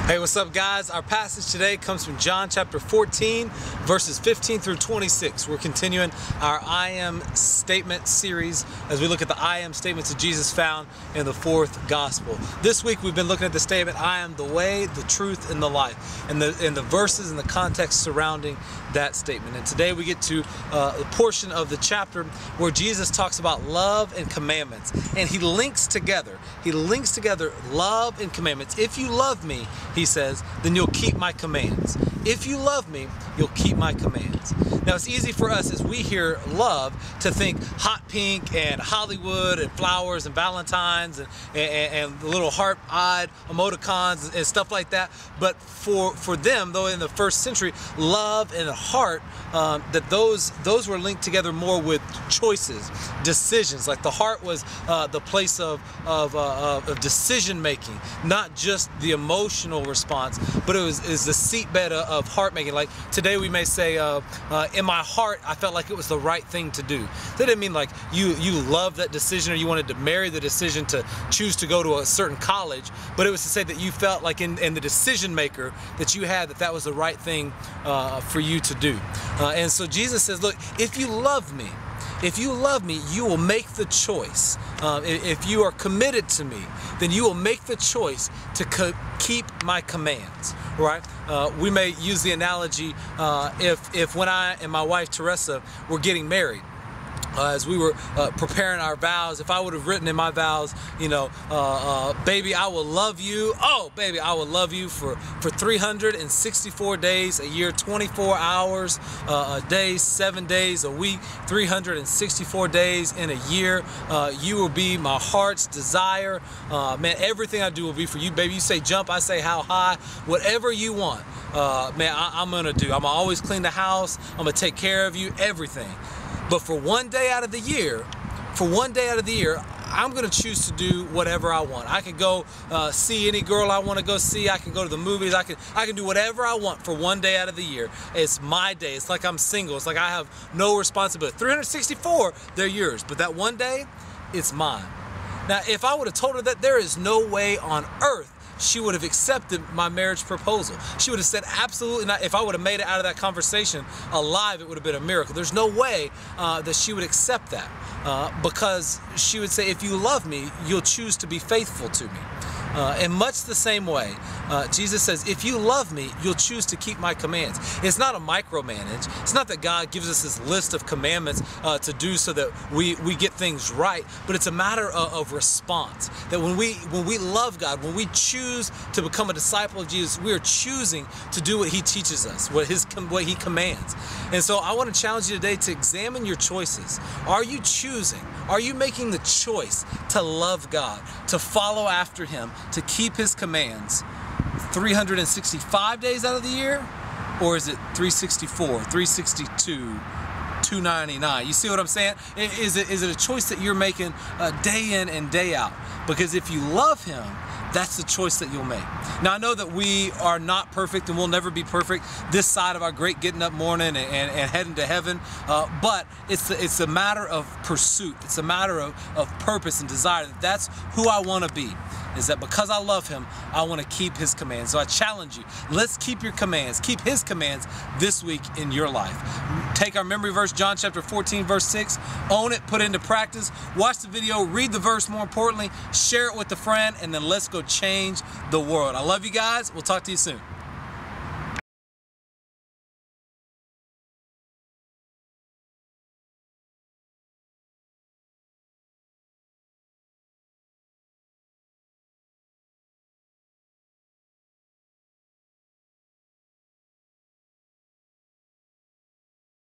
Hey, what's up, guys? Our passage today comes from John chapter 14, verses 15 through 26. We're continuing our I am statement series as we look at the I am statements of Jesus found in the fourth gospel. This week we've been looking at the statement, I am the way, the truth, and the life, and the verses and the context surrounding that statement. And today we get to the portion of the chapter where Jesus talks about love and commandments, and he links together love and commandments. If you love me, he says, then you'll keep my commands. If you love me, you'll keep my commands. Now, it's easy for us as we hear love to think hot pink and Hollywood and flowers and Valentines and little heart-eyed emoticons and stuff like that. But for them, though, in the first century, love and heart, that those were linked together more with choices, decisions. Like the heart was the place of decision making, not just the emotional response, but it was the seatbed of heart making. Like today we may say, in my heart I felt like it was the right thing to do. That didn't mean like you loved that decision or you wanted to marry the decision to choose to go to a certain college, but it was to say that you felt like in the decision maker that you had that was the right thing for you to do. And so Jesus says, look, if you love me, you will make the choice. If you are committed to me, then you will make the choice to keep my commands, right? We may use the analogy if when I and my wife Teresa were getting married, as we were preparing our vows, if I would have written in my vows, baby, I will love you. Oh, baby, I will love you for 364 days a year, 24 hours a day, 7 days a week, 364 days in a year. You will be my heart's desire. Man, everything I do will be for you, baby. You say jump, I say how high. Whatever you want, man, I'm gonna do. I'm gonna always clean the house. I'm gonna take care of you, everything. But for one day out of the year, I'm going to choose to do whatever I want. I can go see any girl I want to go see. I can go to the movies. I can do whatever I want for one day out of the year. It's my day. It's like I'm single. It's like I have no responsibility. 364, they're yours. But that one day, it's mine. Now, if I would have told her that, there is no way on earth she would have accepted my marriage proposal. She would have said absolutely not. If I would have made it out of that conversation alive, it would have been a miracle. There's no way that she would accept that because she would say, if you love me, you'll choose to be faithful to me. In much the same way, Jesus says, if you love me, you'll choose to keep my commands. It's not a micromanage. It's not that God gives us this list of commandments to do so that we get things right, but it's a matter of response. That when we love God, when we choose to become a disciple of Jesus, we are choosing to do what he teaches us, what he commands. And so I want to challenge you today to examine your choices. Are you choosing? Are you making the choice to love God, to follow after him, to keep his commands 365 days out of the year? Or is it 364, 362, 299? You see what I'm saying? Is it a choice that you're making day in and day out? Because if you love him, that's the choice that you'll make. Now, I know that we are not perfect and we'll never be perfect this side of our great getting up morning and heading to heaven, but it's a matter of pursuit. It's a matter of purpose and desire. That's who I want to be, is that because I love him, I want to keep his commands. So I challenge you, let's keep your commands, keep his commands this week in your life. Take our memory verse, John chapter 14, verse 6, own it, put it into practice, watch the video, read the verse, more importantly, share it with a friend, and then let's go change the world. I love you guys. We'll talk to you soon.